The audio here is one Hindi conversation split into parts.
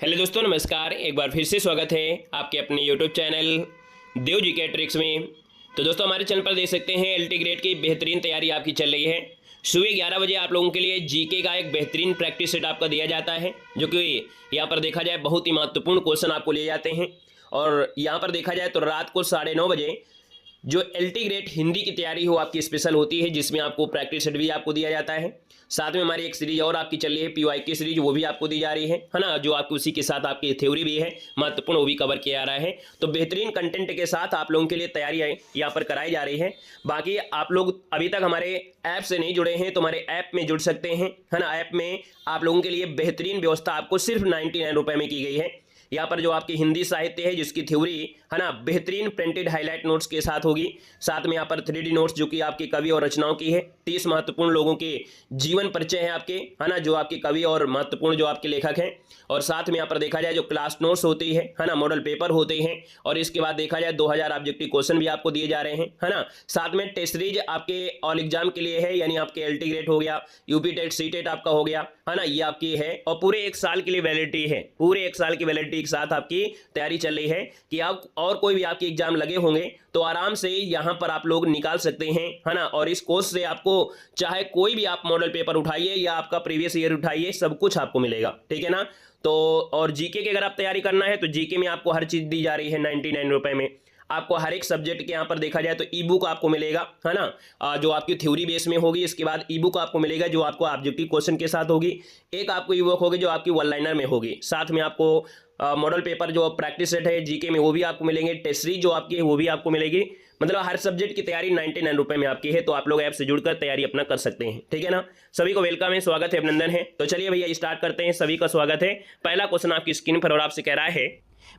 हेलो दोस्तों, नमस्कार। एक बार फिर से स्वागत है आपके अपने यूट्यूब चैनल देव जी के ट्रिक्स में। तो दोस्तों, हमारे चैनल पर देख सकते हैं एलटी ग्रेड की बेहतरीन तैयारी आपकी चल रही है। सुबह 11 बजे आप लोगों के लिए जीके का एक बेहतरीन प्रैक्टिस सेट आपका दिया जाता है, जो कि यहाँ पर देखा जाए बहुत ही महत्वपूर्ण क्वेश्चन आपको लिए जाते हैं। और यहाँ पर देखा जाए तो रात को 9:30 बजे जो एलटी ग्रेड हिंदी की तैयारी हो आपकी स्पेशल होती है, जिसमें आपको प्रैक्टिस सेट भी आपको दिया जाता है। साथ में हमारी एक सीरीज और आपकी चल रही है पीवाई की सीरीज, वो भी आपको दी जा रही है ना, जो आपको उसी के साथ आपकी थ्योरी भी है महत्वपूर्ण, वो भी कवर किया जा रहा है। तो बेहतरीन कंटेंट के साथ आप लोगों के लिए तैयारी यहाँ पर कराई जा रही है। बाकी आप लोग अभी तक हमारे ऐप से नहीं जुड़े हैं तो हमारे ऐप में जुड़ सकते हैं, है ना। ऐप में आप लोगों के लिए बेहतरीन व्यवस्था आपको सिर्फ 99 रुपये में की गई है। यहाँ पर जो आपकी हिंदी साहित्य है, जिसकी थ्योरी है ना बेहतरीन प्रिंटेड हाईलाइट नोट्स के साथ होगी। साथ में यहाँ पर 3D नोट्स जो कि आपके कवि और रचनाओं की है। 30 महत्वपूर्ण लोगों के जीवन परिचय है आपके, है ना, जो आपके कवि और महत्वपूर्ण जो आपके लेखक हैं। और साथ में यहाँ पर देखा जाए जो क्लास नोट्स होती है ना, मॉडल पेपर होते हैं। और इसके बाद देखा जाए 2000 ऑब्जेक्टिव क्वेश्चन भी आपको दिए जा रहे हैं, है ना। साथ में टेस्ट सीरीज आपके ऑल एग्जाम के लिए है, यानी आपके एलटी ग्रेड हो गया, यूपी टेट, सी टेट आपका हो गया, है ना, ये आपकी है। और पूरे 1 साल के लिए वैलिडिटी है, पूरे 1 साल की वैलिडिटी के साथ आपकी तैयारी चल रही है कि आप और कोई भी आपके एग्जाम लगे होंगे तो आराम से यहां पर आप लोग निकाल सकते हैं, है ना। और इस कोर्स से आपको चाहे कोई भी आप मॉडल पेपर उठाइए या आपका प्रीवियस ईयर उठाइए, सब कुछ आपको मिलेगा, ठीक है ना। तो और जीके की अगर आप तैयारी करना है तो जीके में आपको हर चीज दी जा रही है 99 रुपए में। आपको हर एक सब्जेक्ट के यहाँ पर देखा जाए तो ई बुक आपको मिलेगा, है ना, जो आपकी थ्योरी बेस में होगी। इसके बाद ई बुक आपको मिलेगा जो आपको ऑब्जेक्टिव क्वेश्चन के साथ होगी। एक आपको ई बुक होगी जो आपकी वन लाइनर में होगी। साथ में आपको मॉडल पेपर जो प्रैक्टिस सेट है जीके में वो भी आपको मिलेंगे। टेस्ट सीरीज जो आपकी है वो भी आपको मिलेगी। मतलब हर सब्जेक्ट की तैयारी 99 रुपए में आपकी है। तो आप लोग ऐप से जुड़कर तैयारी अपना कर सकते हैं, ठीक है ना। सभी को वेलकम है, स्वागत है, अभिनंदन है। तो चलिए भैया स्टार्ट करते हैं। सभी का स्वागत है। पहला क्वेश्चन आपकी स्क्रीन पर और आपसे कह रहा है,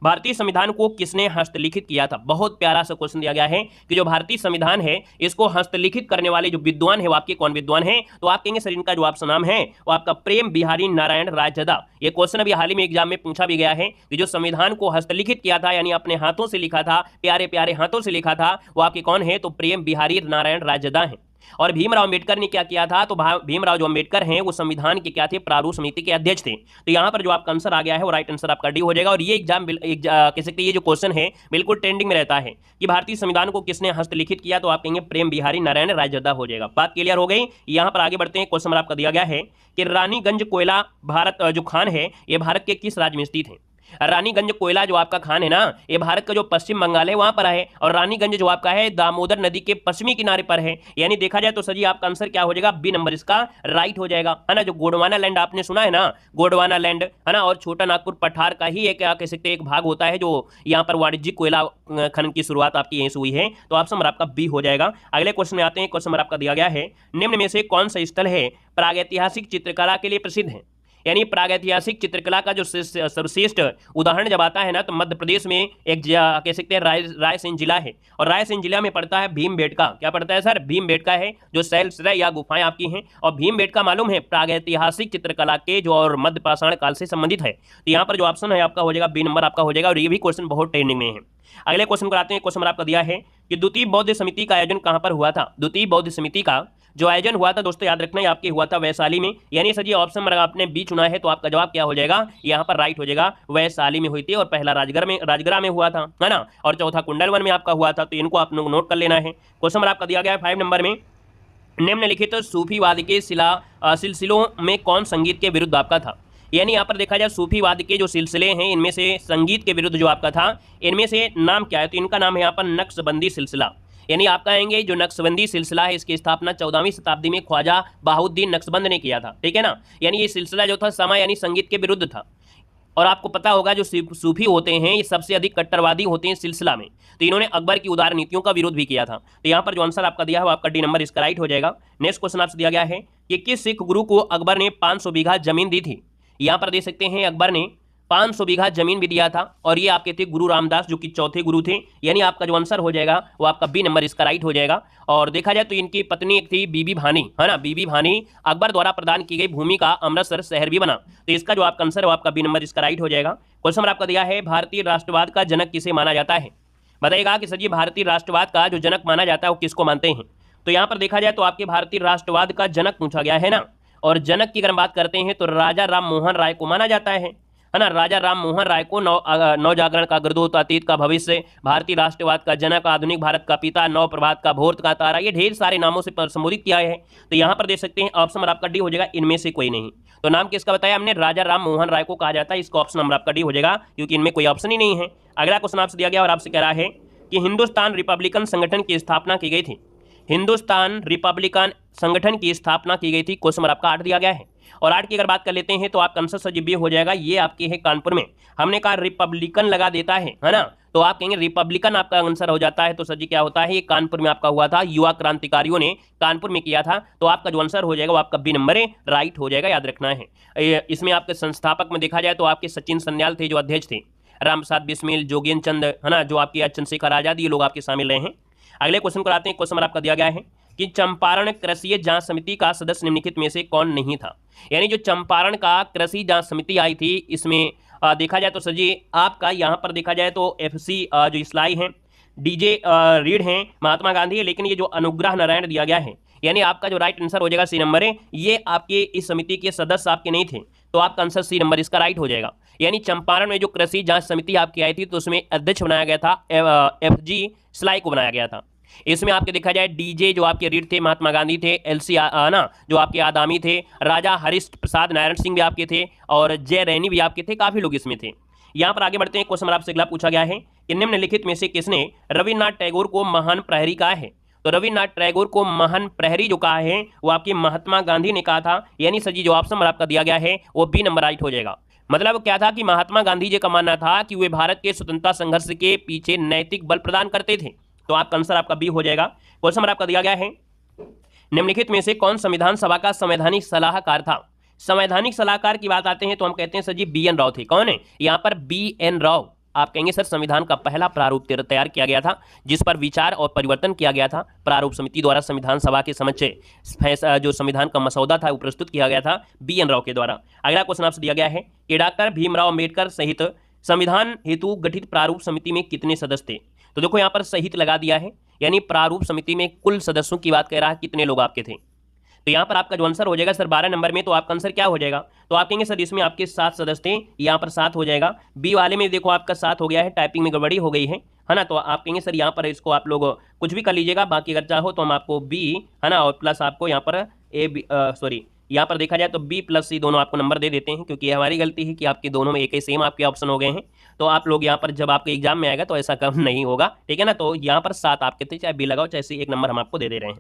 भारतीय संविधान को किसने हस्तलिखित किया था। बहुत प्यारा सा क्वेश्चन दिया गया है कि जो भारतीय संविधान है इसको हस्तलिखित करने वाले जो विद्वान है वो आपके कौन विद्वान है। तो आप कहेंगे सर इनका जो आपका नाम है वो आपका प्रेम बिहारी नारायण रायचदा। ये क्वेश्चन अभी हाल ही में एग्जाम में पूछा भी गया है कि जो संविधान को हस्तलिखित किया था, यानी अपने हाथों से लिखा था, प्यारे प्यारे हाथों से लिखा था, वो आपके कौन है। तो प्रेम बिहारी नारायण रायचदा है। और भीमराव अम्बेडकर ने क्या किया था। तो भीमराव जो अम्बेडकर हैं वो संविधान के क्या थे, प्रारूप समिति के अध्यक्ष थे। तो यहाँ पर जो आपका आंसर आ गया है वो राइट आंसर आपका डी हो जाएगा। और ये एग्जाम कह सकते हैं ये जो क्वेश्चन है बिल्कुल ट्रेंडिंग में रहता है कि भारतीय संविधान को किसने हस्तलिखित किया। तो आप कहेंगे प्रेम बिहारी नारायण रायचदा हो जाएगा। बात क्लियर हो गई। यहाँ पर आगे बढ़ते हैं। क्वेश्चन आपका दिया गया है कि रानीगंज कोयला भारत जो खान है ये भारत के किस राज्य में स्थित है। रानीगंज कोयला जो आपका खान है ना, ये भारत का जो पश्चिम बंगाल है वहां पर है। और रानीगंज जो आपका है दामोदर नदी के पश्चिमी किनारे पर है। यानी देखा जाए तो सर जी आपका आंसर क्या हो जाएगा, बी नंबर इसका राइट हो जाएगा, है ना। जो गोंडवाना लैंड आपने सुना है ना, गोंडवाना लैंड, है ना, और छोटा नागपुर पठार का ही एक क्या कह सकते हैं एक भाग होता है जो यहाँ पर वाणिज्यिक कोयला खनन की शुरुआत आपकी यहीं से हुई है। तो ऑप्शन नंबर आपका बी हो जाएगा। अगले क्वेश्चन में आते हैं। क्वेश्चन नंबर आपका दिया गया है, निम्न में से कौन सा स्थल है प्रागैतिहासिक चित्रकला के लिए प्रसिद्ध है। यानी प्रागैतिहासिक चित्रकला का जो सर्वश्रेष्ठ उदाहरण जब आता है ना, तो मध्य प्रदेश में एक कह सकते हैं रायसेन जिला है। और रायसेन जिला में पड़ता है भीमबेटका। क्या पड़ता है सर, भीमबेटका है, जो शैलश्रय या गुफाएं आपकी हैं। और भीमबेटका मालूम है प्रागैतिहासिक चित्रकला के जो और मध्य पाषाण काल से संबंधित है। तो यहाँ पर जो ऑप्शन है आपका हो जाएगा बी नंबर आपका हो जाएगा। और ये भी क्वेश्चन बहुत ट्रेंडिंग में है। अगले क्वेश्चन को आते हैं। क्वेश्चन आपका दिया है कि द्वितीय बौद्ध समिति का आयोजन कहां पर हुआ था। द्वितीय बौद्ध समिति का जो आयोजन हुआ था दोस्तों, याद रखना, आपके हुआ था वैशाली में। यानी सर ये ऑप्शन अगर आपने बी चुना है तो आपका जवाब क्या हो जाएगा, यहाँ पर राइट हो जाएगा, वैशाली में हुई थी। और पहला राजगढ़ में हुआ था, है ना। और चौथा कुंडलवन में आपका हुआ था। तो इनको आप लोग नोट कर लेना है। क्वेश्चन आपका दिया गया है 5 नंबर में, निम्नलिखित सूफीवाद के सिलसिलों में कौन संगीत के विरुद्ध आपका था। यानी यहाँ पर देखा जाए सूफीवाद के जो सिलसिले हैं इनमें से संगीत के विरुद्ध जो आपका था, इनमें से नाम क्या है। तो इनका नाम है यहाँ पर नक्शबंदी सिलसिला। यानी आप कहेंगे जो नक्शबंदी सिलसिला है इसकी स्थापना 14वीं शताब्दी में ख्वाजा बहाउद्दीन नक्शबंद ने किया था, ठीक है ना। यानी ये सिलसिला जो था समय यानी संगीत के विरुद्ध था। और आपको पता होगा जो सूफी होते हैं ये सबसे अधिक कट्टरवादी होते हैं सिलसिला में। तो इन्होंने अकबर की उदार नीतियों का विरोध भी किया था। तो यहाँ पर जो आंसर आपका दिया है वो आपका डी नंबर इसका राइट हो जाएगा। नेक्स्ट क्वेश्चन आपसे दिया गया है कि किस सिख गुरु को अकबर ने 500 बीघा जमीन दी थी। यहाँ पर देख सकते हैं अकबर ने 500 बीघा जमीन भी दिया था। और ये आपके थे गुरु रामदास जो कि चौथे गुरु थे। यानी आपका जो आंसर हो जाएगा वो आपका बी नंबर इसका राइट हो जाएगा। और देखा जाए तो इनकी पत्नी एक थी बीबी भानी, है ना। बीबी भानी अकबर द्वारा प्रदान की गई भूमि का अमृतसर शहर भी बना। तो इसका जो आपका आंसर है वो आपका बी नंबर इसका राइट हो जाएगा। क्वेश्चन आपका दिया है, भारतीय राष्ट्रवाद का जनक किसे माना जाता है। बताइएगा कि सर जी भारतीय राष्ट्रवाद का जो जनक माना जाता है वो किसको मानते हैं। तो यहाँ पर देखा जाए तो आपके भारतीय राष्ट्रवाद का जनक पूछा गया है ना। और जनक की अगर बात करते हैं तो राजा राम मोहन राय को माना जाता है। है ना, राजा राम मोहन राय को नवजागरण का अग्रदूत, अतीत का भविष्य, भारतीय राष्ट्रवाद का जनक, आधुनिक भारत का पिता, नव प्रभात का भोर्त का तारा, ये ढेर सारे नामों से संबोधित किया है। तो यहाँ पर देख सकते हैं ऑप्शन नंबर आपका डी हो जाएगा, इनमें से कोई नहीं। तो नाम किसका बताया हमने, राजा राम मोहन राय को कहा जाता है, इसका ऑप्शन नंबर आपका डी हो जाएगा, क्योंकि इनमें कोई ऑप्शन ही नहीं है। अगला क्वेश्चन आपसे दिया गया और आपसे कह रहा है कि हिंदुस्तान रिपब्लिकन संगठन की स्थापना की गई थी। हिंदुस्तान रिपब्लिकन संगठन की स्थापना की गई थी, क्वेश्चन नंबर आपका 8 दिया गया है। और 8 की अगर बात कर लेते हैं तो आपका आंसर सजीव भी हो जाएगा, ये आपके है कानपुर में। हमने कहा रिपब्लिकन लगा देता है ना, तो आप कहेंगे रिपब्लिकन आपका आंसर हो जाता है। तो सर जी क्या होता है, ये कानपुर में आपका हुआ था, युवा क्रांतिकारियों ने कानपुर में किया था। तो आपका जो आंसर हो जाएगा वो आपका बी नंबर है, राइट हो जाएगा, याद रखना है। इसमें आपके संस्थापक में देखा जाए तो आपके सचिन सन्याल थे जो अध्यक्ष थे, राम प्रसाद बिस्मिल, जोगेन चंद, है ना, जो आपके चंद्रशेखर आजाद, ये लोग आपके शामिल रहे हैं। अगले क्वेश्चन को आते हैं। क्वेश्चन आपका दिया गया है कि चंपारण कृषि जांच समिति का सदस्य निम्नलिखित में से कौन नहीं था। यानी जो चंपारण का कृषि जांच समिति आई थी, इसमें देखा जाए तो सर जी आपका यहाँ पर देखा जाए तो एफसी जो इस्लाई हैं, डीजे रीड हैं, महात्मा गांधी है, लेकिन ये जो अनुग्रह नारायण दिया गया है, यानी आपका जो राइट आंसर हो जाएगा सी नंबर है, ये आपके इस समिति के सदस्य आपके नहीं थे, तो आपका आंसर सी नंबर इसका राइट हो जाएगा। यानी चंपारण में जो कृषि जांच समिति आपकी आई थी तो उसमें अध्यक्ष बनाया गया था एफजी स्लाई को बनाया गया था। इसमें आपके देखा जाए डीजे जो आपके रीड थे, महात्मा गांधी थे, एलसी ना जो आपके आदामी थे, राजा हरीश प्रसाद नारायण सिंह भी आपके थे, और जय रैनी भी आपके थे, काफी लोग इसमें थे। यहाँ पर आगे बढ़ते हैं। क्वेश्चन आपसे अगला पूछा गया है कि निम्नलिखित में से किसने रविन्द्रनाथ टैगोर को महान प्रहरी कहा है। तो रविन्द्रनाथ टैगोर को महान प्रहरी जो कहा है वो आपके महात्मा गांधी ने कहा था। यानी सर जी जो ऑप्शन आपका दिया गया है वो बी नंबर राइट हो जाएगा। मतलब क्या था कि महात्मा गांधी जी का मानना था कि वे भारत के स्वतंत्रता संघर्ष के पीछे नैतिक बल प्रदान करते थे, तो आपका आंसर आपका बी हो जाएगा। क्वेश्चन नंबर आपका दिया गया है निम्नलिखित में से कौन संविधान सभा का संवैधानिक सलाहकार था। संवैधानिक सलाहकार की बात आते हैं तो हम कहते हैं sir ji B N Rao थे। कौन है यहाँ पर, बी एन राव। आप कहेंगे सर संविधान का पहला प्रारूप तैयार किया गया था जिस पर विचार और परिवर्तन किया गया था प्रारूप समिति द्वारा, संविधान सभा के समक्ष जो संविधान का मसौदा था वो प्रस्तुत किया गया था बी एन राव के द्वारा। अगला क्वेश्चन आपसे दिया गया है कि डॉक्टर भीमराव अम्बेडकर सहित संविधान हेतु गठित प्रारूप समिति में कितने सदस्य थे। तो देखो यहाँ पर सहित लगा दिया है, यानी प्रारूप समिति में कुल सदस्यों की बात कर रहा है, कितने लोग आपके थे। तो यहाँ पर आपका जो आंसर हो जाएगा सर 12 नंबर में, तो आपका आंसर क्या हो जाएगा, तो आप कहेंगे सर इसमें आपके 7 सदस्य थे, यहाँ पर 7 हो जाएगा। बी वाले में देखो आपका 7 हो गया है, टाइपिंग में गड़बड़ी हो गई है ना, तो आप कहेंगे सर यहाँ पर इसको आप लोग कुछ भी कर लीजिएगा, बाकी अगर चाहो तो हम आपको बी है ना और प्लस आपको यहाँ पर यहाँ पर देखा जाए तो बी प्लस सी दोनों आपको नंबर दे देते हैं, क्योंकि ये हमारी गलती है कि आपके दोनों में एक ही सेम आपके ऑप्शन हो गए हैं। तो आप लोग यहाँ पर जब आपके एग्जाम में आएगा तो ऐसा कम नहीं होगा, ठीक है ना। तो यहाँ पर 7 आपके थे, चाहे बी लगाओ चाहे सी, 1 नंबर हम आपको दे रहे हैं।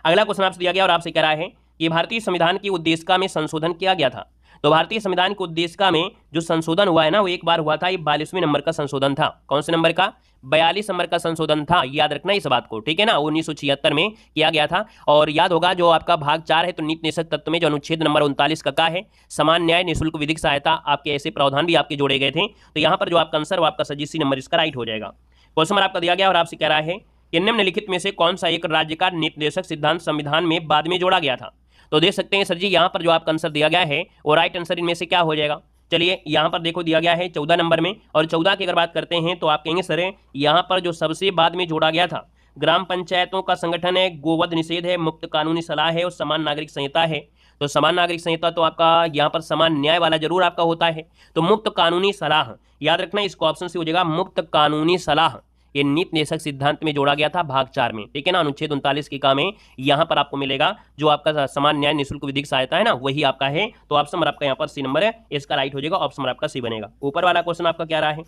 अगला क्वेश्चन आपसे दिया गया और आपसे कह रहा है कि भारतीय संविधान की उद्देशिका में संशोधन किया गया था। तो भारतीय संविधान की उद्देशिका में जो संशोधन हुआ है ना वो एक बार हुआ था, ये 42वें नंबर का संशोधन था। कौन से नंबर का, 42 नंबर का संशोधन था, याद रखना इस बात को, ठीक है ना। 1976 में किया गया था। और याद होगा जो आपका भाग 4 है तो नीति निषेध तत्व में जो अनुच्छेद नंबर 39 का है, समान न्याय निःशुल्क विधिक सहायता, आपके ऐसे प्रावधान भी आपके जोड़े गए थे। तो यहाँ पर जो आपका आंसर वो आपका सजीसी नंबर इसका राइट हो जाएगा। क्वेश्चन नंबर आपका दिया गया और आपसे कह रहा है कि निम्नलिखित में से कौन सा एक राज्य का नीति निर्देशक सिद्धांत संविधान में बाद में जोड़ा गया था। तो देख सकते हैं सर जी यहाँ पर जो आपका आंसर दिया गया है वो राइट आंसर इनमें से क्या हो जाएगा। चलिए यहाँ पर देखो दिया गया है 14 नंबर में, और 14 की अगर बात करते हैं तो आप कहेंगे सर यहाँ पर जो सबसे बाद में जोड़ा गया था, ग्राम पंचायतों का संगठन है, गोवध निषेध है, मुक्त कानूनी सलाह है और समान नागरिक संहिता है। तो समान नागरिक संहिता तो आपका यहाँ पर समान न्याय वाला जरूर आपका होता है। तो मुक्त कानूनी सलाह याद रखना, इसको ऑप्शन से हो जाएगा मुक्त कानूनी सलाह, ये नीति निर्देशक सिद्धांत में जोड़ा गया था भाग 4 में, ठीक है ना। अनुच्छेद 39 की में यहाँ पर आपको मिलेगा जो आपका समान न्याय निःशुल्क विधिक सहायता है ना, वही आपका है। तो ऑप्शन नंबर आपका यहाँ पर सी नंबर है, इसका राइट हो जाएगा, ऑप्शन नंबर आपका सी बनेगा। ऊपर वाला क्वेश्चन आपका क्या रहा है,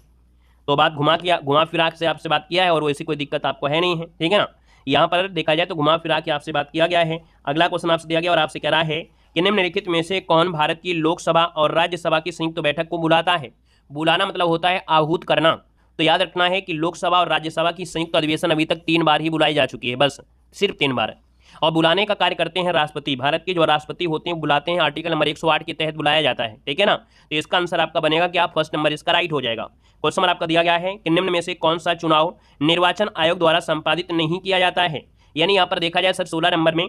तो बात घुमा फिरा से आपसे बात किया है और वैसी कोई दिक्कत आपको है नहीं है, ठीक है ना। यहाँ पर देखा जाए तो घुमा फिरा के आपसे बात किया गया है। अगला क्वेश्चन आपसे दिया गया और आपसे कह रहा है कि निम्नलिखित में से कौन भारत की लोकसभा और राज्यसभा की संयुक्त बैठक को बुलाता है। बुलाना मतलब होता है आहूत करना। तो याद रखना है कि लोकसभा और राज्यसभा की संयुक्त अधिवेशन अभी तक 3 बार ही बुलाई जा चुकी है, बस सिर्फ 3 बार। और बुलाने का कार्य करते हैं राष्ट्रपति, भारत के जो राष्ट्रपति होते हैं बुलाते हैं, आर्टिकल नंबर 108 के तहत बुलाया जाता है, ठीक है ना। तो इसका आंसर आपका बनेगा क्या, फर्स्ट नंबर इसका राइट हो जाएगा। क्वेश्चन नंबर आपका दिया गया है कि निम्न में से कौन सा चुनाव निर्वाचन आयोग द्वारा संपादित नहीं किया जाता है। यानी यहाँ पर देखा जाए सर 16 नंबर में,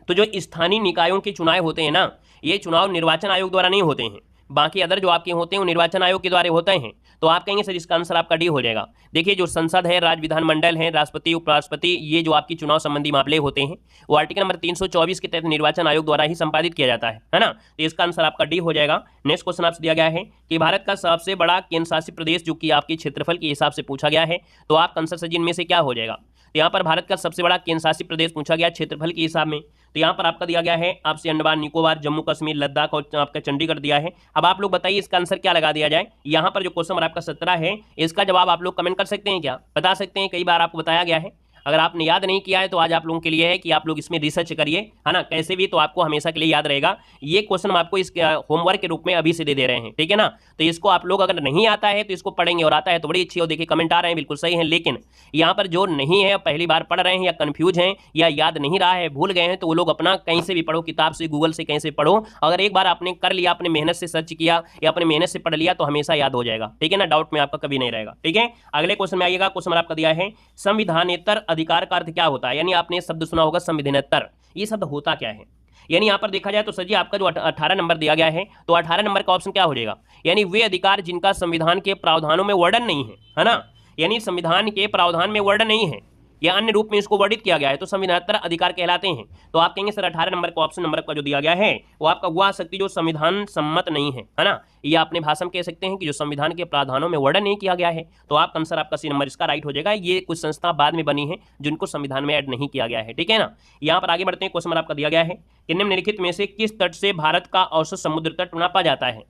तो जो स्थानीय निकायों के चुनाव होते हैं ना, ये चुनाव निर्वाचन आयोग द्वारा नहीं होते हैं, बाकी अदर जो आपके होते हैं वो निर्वाचन आयोग के द्वारा होते हैं। तो आप कहेंगे सर इसका आंसर आपका डी हो जाएगा। देखिए जो संसद है, राज्य विधानमंडल है, राष्ट्रपति, उपराष्ट्रपति, ये जो आपकी चुनाव संबंधी मामले होते हैं वो आर्टिकल नंबर 324 के तहत निर्वाचन आयोग द्वारा ही संपादित किया जाता है ना। तो इसका आंसर आपका डी हो जाएगा। नेक्स्ट क्वेश्चन आपसे दिया गया है कि भारत का सबसे बड़ा केंद्र शासित प्रदेश जो कि आपके क्षेत्रफल के हिसाब से पूछा गया है, तो आप आंसर सर इनमें से क्या हो जाएगा। तो यहाँ पर भारत का सबसे बड़ा केंद्र शासित प्रदेश पूछा गया क्षेत्रफल के हिसाब में, तो यहाँ पर आपका दिया गया है आपसे अंडमान निकोबार, जम्मू कश्मीर, लद्दाख और आपका चंडीगढ़ दिया है। अब आप लोग बताइए इसका आंसर क्या लगा दिया जाए। यहाँ पर जो क्वेश्चन नंबर आपका 17 है, इसका जवाब आप लोग कमेंट कर सकते हैं, क्या बता सकते हैं। कई बार आपको बताया गया है, अगर आपने याद नहीं किया है तो आज आप लोगों के लिए है कि आप लोग इसमें रिसर्च करिए, है ना, कैसे भी, तो आपको हमेशा के लिए याद रहेगा। ये क्वेश्चन हम आपको इस होमवर्क के रूप में अभी से दे रहे हैं, ठीक है ना। तो इसको आप लोग अगर नहीं आता है तो इसको पढ़ेंगे, और आता है तो बड़ी अच्छी हो। देखिए कमेंट आ रहे हैं, बिल्कुल सही है, लेकिन यहाँ पर जो नहीं है, पहली बार पढ़ रहे हैं या कन्फ्यूज हैं या याद नहीं रहा है, भूल गए हैं, तो वो लोग अपना कहीं से भी पढ़ो, किताब से, गूगल से, कहीं से पढ़ो। अगर एक बार आपने कर लिया, अपने मेहनत से सर्च किया या अपने मेहनत से पढ़ लिया तो हमेशा याद हो जाएगा, ठीक है ना, डाउट में आपका कभी नहीं रहेगा, ठीक है। अगले क्वेश्चन में आइएगा। क्वेश्चन आपका दिया है संविधानेतर अधिकार का अर्थ क्या होता है। यानी आपने शब्द सुना होगा संविधानेतर, ये शब्द होता क्या है। यानी यहाँ पर देखा जाए तो सर जी आपका जो 18 नंबर दिया गया है, तो 18 नंबर का ऑप्शन क्या हो जाएगा। यानी वे अधिकार जिनका संविधान के प्रावधानों में वर्णन नहीं है ना। यानी संविधान के प्रावधान में वर्णन नहीं है या अन्य रूप में इसको वर्णित किया गया है तो संविधानेतर अधिकार कहलाते हैं। तो आप कहेंगे सर 18 नंबर का ऑप्शन नंबर का जो दिया गया है वो आपका वह शक्ति जो संविधान सम्मत नहीं है ना। ये अपने भाषा में कह सकते हैं कि जो संविधान के प्रावधानों में वर्णन नहीं किया गया है। तो आप आंसर आपका सी नंबर इसका राइट हो जाएगा। ये कुछ संस्था बाद में बनी है जिनको संविधान में ऐड नहीं किया गया है, ठीक है ना। यहाँ पर आगे बढ़ते हैं। क्वेश्चन नंबर आपका दिया गया है कि निम्नलिखित में से किस तट से भारत का औसत समुद्र तट नापा जाता है।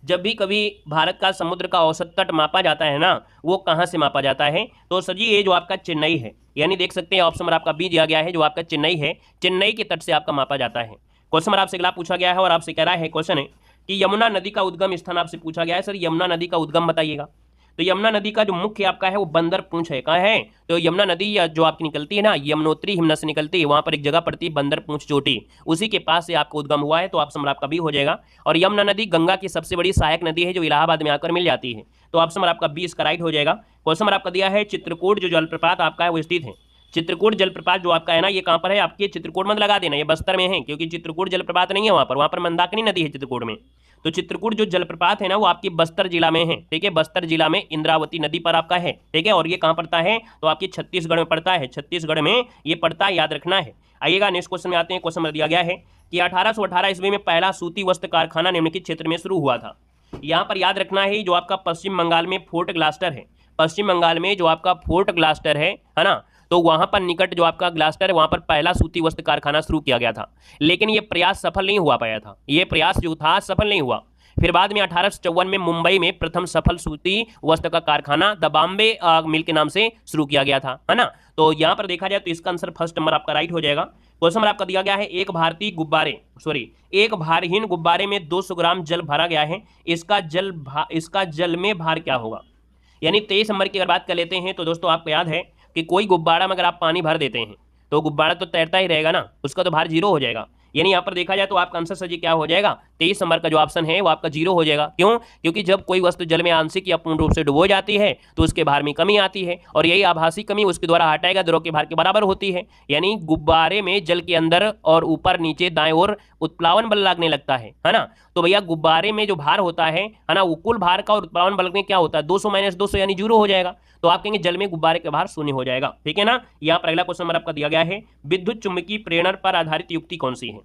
जब भी कभी भारत का समुद्र का औसत तट मापा जाता है ना, वो कहाँ से मापा जाता है। तो सर जी ये जो आपका चेन्नई है, यानी देख सकते हैं ऑप्शन नंबर आपका बी दिया गया है, जो आपका चेन्नई है, चेन्नई के तट से आपका मापा जाता है। क्वेश्चन नंबर आपसे अगला पूछा गया है और आपसे कह रहा है क्वेश्चन है कि यमुना नदी का उद्गम स्थान आपसे पूछा गया है। सर यमुना नदी का उद्गम बताइएगा। तो यमुना नदी का जो मुख्य आपका है वो बंदरपूंछ है। कहाँ है। तो यमुना नदी या जो आपकी निकलती है ना, यमुनोत्री हिमनद से निकलती है, वहाँ पर एक जगह पड़ती है बंदरपूंछ चोटी, उसी के पास से आपका उद्गम हुआ है। तो ऑप्शन नंबर आपका बी हो जाएगा। और यमुना नदी गंगा की सबसे बड़ी सहायक नदी है जो इलाहाबाद में आकर मिल जाती है। तो ऑप्शन नंबर आपका बी इसका राइट हो जाएगा। क्वेश्चन नंबर आपका दिया है चित्रकूट जो जलप्रपात आपका है वो स्थित है। चित्रकूट जलप्रपात जो आपका है ना, ये कहाँ पर है आपके, चित्रकूट मत लगा देना, ये बस्तर में है, क्योंकि चित्रकूट जलप्रपात नहीं है वहाँ पर मंदाकिनी नदी है चित्रकूट में। तो चित्रकूट जो जलप्रपात है ना वो आपकी बस्तर जिला में है, ठीक है, बस्तर जिला में इंद्रावती नदी पर आपका है, ठीक है। और ये कहाँ पड़ता है, तो आपकी छत्तीसगढ़ में पड़ता है, छत्तीसगढ़ में ये पड़ता है, याद रखना है। आइएगा नेक्स्ट क्वेश्चन में आते हैं। क्वेश्चन में दिया गया है कि 1818 ईस्वी में पहला सूती वस्त्र कारखाना निम्नलिखित क्षेत्र में शुरू हुआ था। यहाँ पर याद रखना है जो आपका पश्चिम बंगाल में फोर्ट ग्लास्टर है, पश्चिम बंगाल में जो आपका फोर्ट ग्लास्टर है ना, तो वहां पर निकट जो आपका ग्लास्टर है वहां पर पहला सूती वस्त्र कारखाना शुरू किया गया था। लेकिन ये प्रयास सफल नहीं हुआ पाया था, ये प्रयास जो था सफल नहीं हुआ। फिर बाद में 1854 में मुंबई में प्रथम सफल सूती वस्त्र का कारखाना द बॉम्बे मिल के नाम से शुरू किया गया था, है ना। तो यहाँ पर देखा जाए तो इसका आंसर फर्स्ट नंबर आपका राइट हो जाएगा। क्वेश्चन नंबर आपका दिया गया है एक भारहीन गुब्बारे में 200 ग्राम जल भरा गया है, इसका जल में भार क्या होगा। यानी 23 नंबर की अगर बात कर लेते हैं तो दोस्तों आपको याद है कि कोई गुब्बारा में अगर आप पानी भर देते हैं तो गुब्बारा तो तैरता ही रहेगा ना, उसका तो भार जीरो हो जाएगा। यानी यहाँ पर देखा जाए तो आपका आंसर सर जी क्या हो जाएगा, 23 नंबर का जो ऑप्शन है वो आपका जीरो हो जाएगा। क्यों, क्योंकि जब कोई वस्तु जल में आंशिक या पूर्ण रूप से डुबो जाती है तो उसके भार में कमी आती है, और यही आभासी कमी उसके द्वारा हटाएगा द्रव के भार के बराबर होती है। यानी गुब्बारे में जल के अंदर और ऊपर नीचे दाएं ओर उत्प्लावन बल लगने लगता है ना। तो भैया गुब्बारे में जो भार होता है ना, वो कुल भार का और उत्प्लावन बल में क्या होता है, 200 माइनस 200 यानी जीरो हो जाएगा। तो आप कहेंगे जल में गुब्बारे का भार शून्य हो जाएगा, ठीक है ना। यहाँ पर अगला क्वेश्चन नंबर आपका दिया गया है विद्युत चुम्बकीय प्रेरण पर आधारित युक्ति कौन सी है।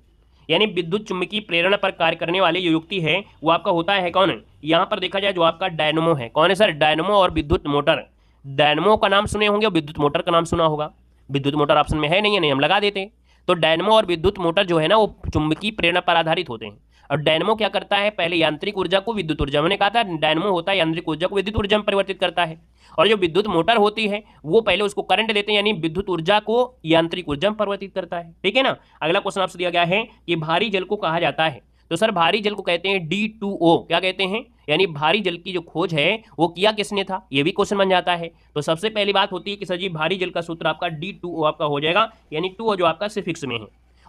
यानी विद्युत चुम्बकीय प्रेरण पर कार्य करने वाली जो युक्ति है वो आपका होता है कौन। यहाँ पर देखा जाए जो आपका डायनमो है, कौन है सर, डायनमो और विद्युत मोटर। डायनमो का नाम सुने होंगे और विद्युत मोटर का नाम सुना होगा। विद्युत मोटर ऑप्शन में है नहीं हम लगा देते हैं। तो डायनमो और विद्युत मोटर जो है ना वो चुंबकीय प्रेरण पर आधारित होते हैं। और डायनमो क्या करता है, पहले यांत्रिक ऊर्जा को विद्युत ऊर्जा, मैंने कहा था डायनमो होता है यांत्रिक ऊर्जा को विद्युत ऊर्जा में परिवर्तित करता है। और जो विद्युत मोटर होती है वो पहले उसको करंट देते हैं, यानी विद्युत ऊर्जा को यांत्रिक ऊर्जा में परिवर्तित करता है, ठीक है ना। अगला क्वेश्चन आपसे दिया गया है कि भारी जल को कहा जाता है। तो सर भारी जल को कहते हैं D2O, क्या कहते हैं, यानी भारी जल की जो खोज है वो किया किसने था, ये भी क्वेश्चन बन जाता है। तो सबसे पहली बात होती है कि सर जी भारी जल का सूत्र आपका D2O आपका हो जाएगा, यानी 2O जो आपका सिफिक्स में है।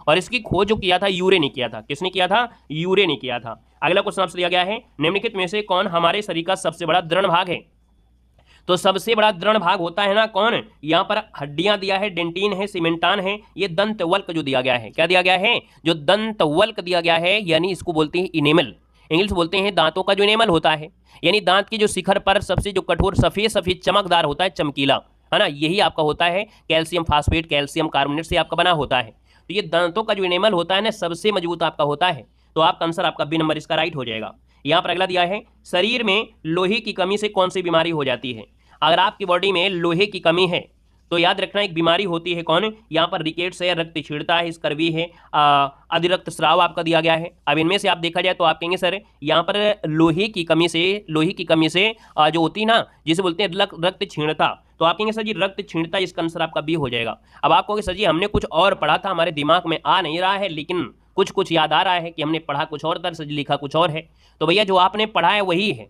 और इसकी खोज जो किया था यूरे ने किया था, किसने किया था, यूरे ने किया था। अगला क्वेश्चन आपसे दिया गया है निम्नलिखित में से कौन हमारे शरीर का सबसे बड़ा दृढ़ भाग है। तो सबसे बड़ा दृढ़ भाग होता है ना कौन, यहाँ पर हड्डियां दिया है, डेंटिन है, सीमेंटान है, ये दंतवल्क जो दिया गया है, क्या दिया गया है, जो दंतवल्क दिया गया है, यानी इसको बोलते हैं इनेमल। इंग्लिश बोलते हैं दांतों का जो इनेमल होता है, यानी दांत की जो शिखर पर सबसे जो कठोर सफेद सफेद चमकदार होता है, चमकीला, है ना, यही आपका होता है कैल्शियम फास्फेट, कैल्शियम कार्बोनेट से आपका बना होता है। तो ये दांतों का जो इनेमल होता है ना, सबसे मजबूत आपका होता है। तो आपका आंसर आपका बी नंबर इसका राइट हो जाएगा। यहाँ पर अगला दिया है, शरीर में लोहे की कमी से कौन सी बीमारी हो जाती है? अगर आपकी बॉडी में लोहे की कमी है तो याद रखना एक बीमारी होती है, कौन? यहाँ पर रिकेट्स है, रक्त छीड़ता है, स्कर्वी है, अधिरक्त स्राव आपका दिया गया है। अब इनमें से आप देखा जाए तो आप कहेंगे सर यहाँ पर लोहे की कमी से जो होती है ना, जिसे बोलते हैं रक्त छीणता, तो आप कहेंगे सर जी रक्त छीणता, इसका आंसर आपका बी हो जाएगा। अब आप कहोगे सर जी हमने कुछ और पढ़ा था, हमारे दिमाग में आ नहीं रहा है, लेकिन कुछ कुछ याद आ रहा है कि हमने पढ़ा कुछ और था, सर जी लिखा कुछ और है। तो भैया जो आपने पढ़ा है वही है,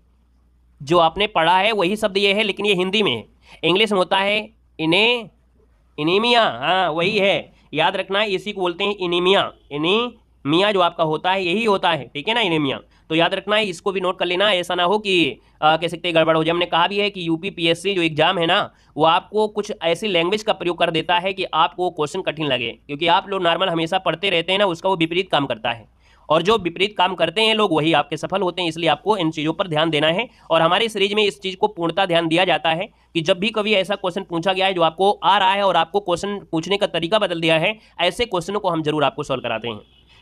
जो आपने पढ़ा है वही शब्द ये है, लेकिन ये हिंदी में है। इंग्लिश में होता है इनीमिया, हाँ वही है, याद रखना है, इसी को बोलते हैं इनीमिया जो आपका होता है यही होता है, ठीक है ना, इनीमिया। तो याद रखना है, इसको भी नोट कर लेना, ऐसा ना हो कि कह सकते गड़बड़ हो जाए। हमने कहा भी है कि यूपीपीएससी जो एग्जाम है ना, वो आपको कुछ ऐसी लैंग्वेज का प्रयोग कर देता है कि आपको क्वेश्चन कठिन लगे, क्योंकि आप लोग नॉर्मल हमेशा पढ़ते रहते हैं ना, उसका वो विपरीत काम करता है, और जो विपरीत काम करते हैं लोग वही आपके सफल होते हैं। इसलिए आपको इन चीज़ों पर ध्यान देना है, और हमारी सीरीज में इस चीज़ को पूर्णतः ध्यान दिया जाता है कि जब भी कभी ऐसा क्वेश्चन पूछा गया है जो आपको आ रहा है और आपको क्वेश्चन पूछने का तरीका बदल दिया है, ऐसे क्वेश्चनों को हम जरूर आपको सॉल्व कराते हैं।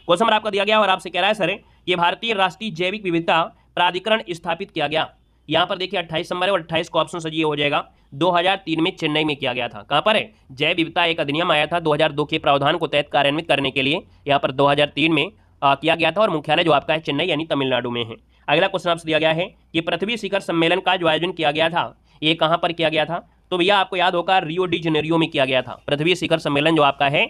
क्वेश्चन नंबर आपका दिया गया और आपसे कह रहा है सर ये भारतीय राष्ट्रीय जैविक विविधता प्राधिकरण स्थापित किया गया, यहाँ पर देखिए 28 नंबर है और 28 को ऑप्शन सही हो जाएगा। 2003 में चेन्नई में किया गया था। कहाँ पर है? जैव विविधता एक अधिनियम आया था 2002 के प्रावधान को तहत कार्यान्वित करने के लिए, यहाँ पर 2003 में किया गया था, और मुख्यालय जो आपका है चेन्नई यानी तमिलनाडु में है। अगला क्वेश्चन आपसे दिया गया है कि पृथ्वी शिखर सम्मेलन का जो आयोजन किया गया था ये कहाँ पर किया गया था? तो भैया आपको याद होगा रियो डी जनेरियो में किया गया था। पृथ्वी शिखर सम्मेलन जो आपका है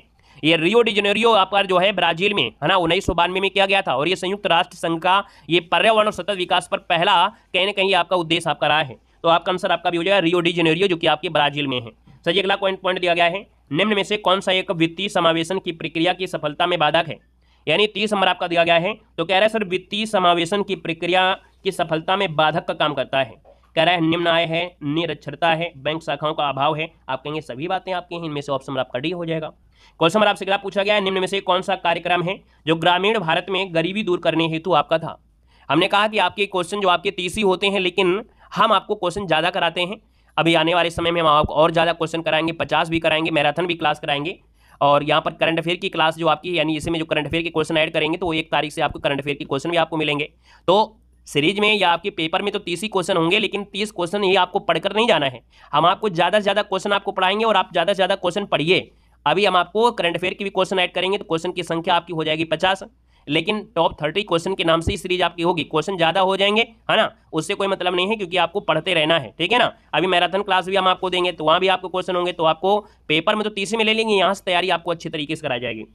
ये रियो डी जनेरियो आपका जो है ब्राजील में, है ना, 1992 में किया गया था, और ये संयुक्त राष्ट्र संघ का ये पर्यावरण और सतत विकास पर पहला कहीं ना कहीं आपका उद्देश्य आपका रहा है। तो आपका आंसर आपका भी हो जाएगा रियो डी जनेरियो, जो कि आपके ब्राजील में है। सही। अगला पॉइंट दिया गया है, निम्न में से कौन सा एक वित्तीय समावेशन की प्रक्रिया की सफलता में बाधक है? यानी 30 नंबर आपका दिया गया है। तो कह रहा है सर वित्तीय समावेशन की प्रक्रिया की सफलता में बाधक का काम करता है। कह रहा है निम्न आय है, निरक्षरता है, बैंक शाखाओं का अभाव है। आप कहेंगे सभी बातें आपकी हैं, इनमें से ऑप्शन आपका डी हो जाएगा। क्वेश्चन नंबर आपसे अगला पूछा गया है, निम्न में से कौन सा कार्यक्रम है जो ग्रामीण भारत में गरीबी दूर करने हेतु आपका था? हमने कहा कि आपके क्वेश्चन जो आपके 30 ही होते हैं, लेकिन हम आपको क्वेश्चन ज़्यादा कराते हैं। अभी आने वाले समय में हम आपको और ज़्यादा क्वेश्चन कराएंगे, 50 भी कराएंगे, मैराथन भी क्लास कराएंगे, और यहाँ पर करंट अफेयर की क्लास जो आपकी, यानी इसमें जो करंट अफेयर के क्वेश्चन ऐड करेंगे तो वो 1 तारीख से आपको करंट अफेयर के क्वेश्चन भी आपको मिलेंगे। तो सीरीज में या आपके पेपर में तो 30 ही क्वेश्चन होंगे, लेकिन 30 क्वेश्चन ही आपको पढ़कर नहीं जाना है, हम आपको ज़्यादा से ज़्यादा क्वेश्चन आपको पढ़ाएंगे और आप ज़्यादा से ज़्यादा क्वेश्चन पढ़िए। अभी हम आपको करंट अफेयर की भी क्वेश्चन ऐड करेंगे तो क्वेश्चन की संख्या आपकी हो जाएगी 50, लेकिन टॉप 30 क्वेश्चन के नाम से ही सीरीज आपकी होगी। क्वेश्चन ज़्यादा हो जाएंगे, है ना, उससे कोई मतलब नहीं है, क्योंकि आपको पढ़ते रहना है, ठीक है ना। अभी मैराथन क्लास भी हम आपको देंगे तो वहाँ भी आपको क्वेश्चन होंगे, तो आपको पेपर में तो 30 में ले लेंगे, यहाँ से तैयारी आपको अच्छी तरीके से कराई जाएगी।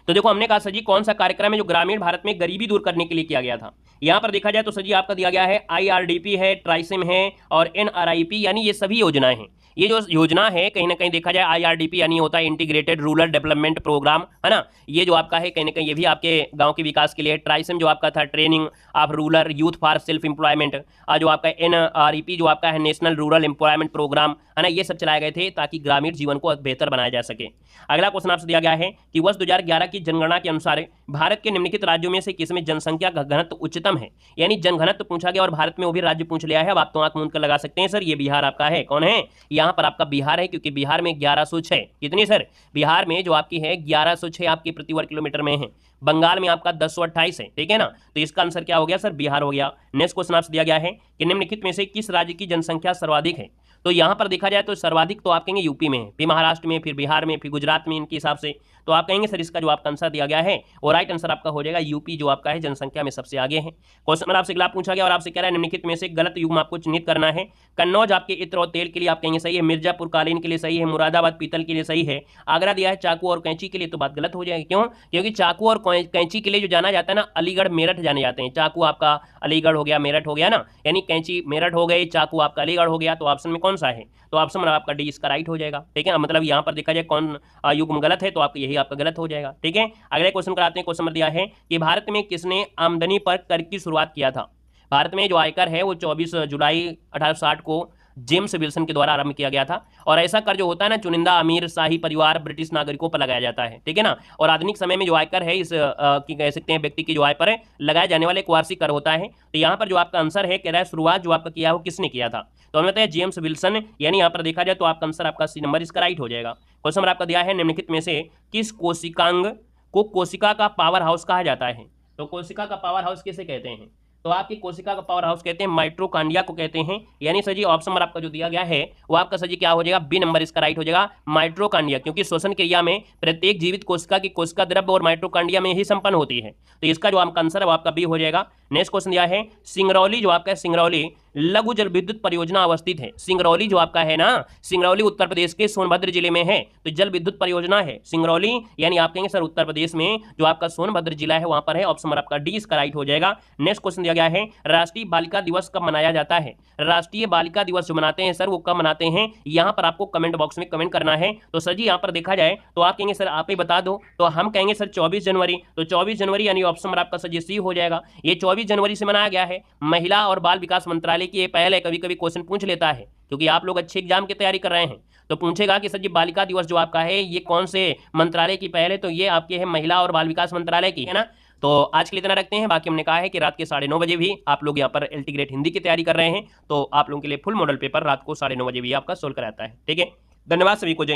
तो देखो हमने कहा सर जी कौन सा कार्यक्रम है जो ग्रामीण भारत में गरीबी दूर करने के लिए किया गया था। यहाँ पर देखा जाए तो सर जी आपका दिया गया है IRDP है, ट्राइसिम है और NRIP, यानी ये सभी योजनाएं हैं। ये जो योजना है कहीं ना कहीं देखा जाए IRDP यानी होता है इंटीग्रेटेड रूरल डेवलपमेंट प्रोग्राम, है ना, ये जो आपका है कहीं ना कहीं ये भी आपके गांव के विकास के लिए। ट्राइसिम जो आपका था training of rural youth for self employment, जो आपका NREP जो आपका है नेशनल रूरल एम्प्लॉयमेंट प्रोग्राम, है ना, ये सब चलाए गए थे ताकि ग्रामीण जीवन को बेहतर बनाया जा सके। अगला क्वेश्चन आपसे दिया गया है कि वर्ष 2011 की जनगणना के अनुसार भारत के निम्नलिखित राज्यों में से किसमें जनसंख्या का घनत्व उच्चतम है? यानी जनघनत्व पूछा गया और भारत में वो भी राज्य पूछ लिया है। अब आप तो आंख मूंद कर लगा सकते हैं सर ये बिहार आपका है। कौन है? यहाँ पर आपका बिहार है, क्योंकि बिहार में 1106, कितनी सर? बिहार में जो आपकी है 1106 आपकी प्रति वर्ग किलोमीटर में है। बंगाल में आपका 1028 है, ठीक है ना। तो इसका आंसर क्या हो गया सर? बिहार हो गया। नेक्स्ट क्वेश्चन आपसे दिया गया है कि निम्नलिखित में से किस राज्य की जनसंख्या सर्वाधिक है? तो यहाँ पर देखा जाए तो सर्वाधिक तो आप कहेंगे यूपी में है, फिर महाराष्ट्र में, फिर बिहार में, फिर गुजरात में, इनके हिसाब से तो आप कहेंगे सर इसका जो आपका आंसर दिया गया है वो राइट आंसर आपका हो जाएगा यूपी, जो आपका है जनसंख्या में सबसे आगे है। क्वेश्चन नंबर आपसे अगला पूछा गया और आपसे कह रहा है निम्नलिखित में से गलत युग्म आपको चिन्हित करना है। कन्नौज आपके इत्र और तेल के लिए आप कहेंगे सही है, मिर्जापुर कालीन के लिए सही है, मुरादाबाद पीतल के लिए सही है, आगरा दिया है चाकू और कैंची के लिए, तो बात गलत हो जाएगी। क्यों? क्योंकि चाकू और कैंची के लिए जो जाना जाता है ना, अलीगढ़ मेरठ जाने जाते हैं। चाकू आपका अलीगढ़ हो गया, मेरठ हो गया ना, यानी कैंची मेरठ हो गई, चाकू आपका अलीगढ़ हो गया। तो ऑप्शन में कौन सा है? तो ऑप्शन में आपका डी इसका राइट हो जाएगा, ठीक है। मतलब यहाँ पर देखा जाए कौन युग्म गलत है तो आपका यही आपका गलत हो जाएगा, ठीक है। अगले क्वेश्चन कराते हैं। क्वेश्चन नंबर दिया है कि भारत में किसने आमदनी पर कर की शुरुआत किया था? भारत में जो आयकर है वो 24 जुलाई 1860 को जेम्स विल्सन के द्वारा आरंभ किया गया था। और ऐसा कर जो होता है ना, चुनिंदा अमीर शाही परिवार ब्रिटिश नागरिकों पर लगाया जाता है, ठीक है ना। और आधुनिक समय में जो आयकर है इस की कह सकते हैं व्यक्ति की जो आय पर लगाया जाने वाले एक वार्षिक कर होता है। तो यहाँ पर जो आपका आंसर है कह रहा है शुरुआत जो आपका किया है वो किसने किया था, तो हमें बताया जेम्स विल्सन, यानी यहाँ पर देखा जाए तो आपका आंसर आपका सी नंबर इसका राइट हो जाएगा। क्वेश्चन नंबर आपका दिया है निम्नलिखित में से किस कोशिकांग को कोशिका का पावर हाउस कहा जाता है। तो कोशिका का पावर हाउस किसे कहते हैं, तो आपकी कोशिका का पावर हाउस कहते हैं माइटोकॉन्ड्रिया को कहते हैं। यानी सर जी ऑप्शन नंबर आपका जो दिया गया है वो आपका सर जी क्या हो जाएगा, बी नंबर इसका राइट हो जाएगा, माइटोकॉन्ड्रिया, क्योंकि श्वसन क्रिया में प्रत्येक जीवित कोशिका की कोशिका द्रव्य और माइटोकॉन्ड्रिया में ही संपन्न होती है। तो इसका जो आपका आंसर है वो आपका बी हो जाएगा। नेक्स्ट क्वेश्चन दिया है सिंगरौली, जो आपका सिंगरौली लघु जल विद्युत परियोजना अवस्थित है। सिंगरौली जो आपका है ना, सिंगरौली उत्तर प्रदेश के सोनभद्र जिले में है, तो जल विद्युत परियोजना है सिंगरौली, यानी आप कहेंगे सर उत्तर प्रदेश में जो आपका सोनभद्र जिला है वहां पर है। ऑप्शन नंबर आपका डी इसका राइट हो जाएगा। नेक्स्ट क्वेश्चन दिया गया है राष्ट्रीय बालिका दिवस कब मनाया जाता है। राष्ट्रीय बालिका दिवस जो मनाते हैं सर वो कब मनाते हैं, यहाँ पर आपको कमेंट बॉक्स में कमेंट करना है। तो सर जी यहाँ पर देखा जाए तो आप कहेंगे सर आप ही बता दो, तो हम कहेंगे सर 24 जनवरी, तो 24 जनवरी यानी ऑप्शन नंबर आपका सर जी सी हो जाएगा। ये 24 जनवरी से मनाया गया है। महिला और बाल विकास मंत्रालय की ये पहल है, कभी कभी क्वेश्चन पूछ लेता है क्योंकि आप लोग अच्छे एग्जाम की तैयारी कर रहे हैं, तो पूछेगा कि सर जी बालिका दिवस जो आपका है ये कौन से मंत्रालय की पहल है, तो ये आपके है महिला और बाल विकास मंत्रालय की, है ना। तो आज के लिए इतना रखते हैं, बाकी हमने कहा है कि रात के 9:30 बजे भी आप लोग यहाँ पर एल्टीग्रेट हिंदी की तैयारी कर रहे हैं, तो आप लोगों के लिए फुल मॉडल पेपर रात को 9:30 बजे भी आपका सोल्व कराता है, ठीक है। धन्यवाद सभी को।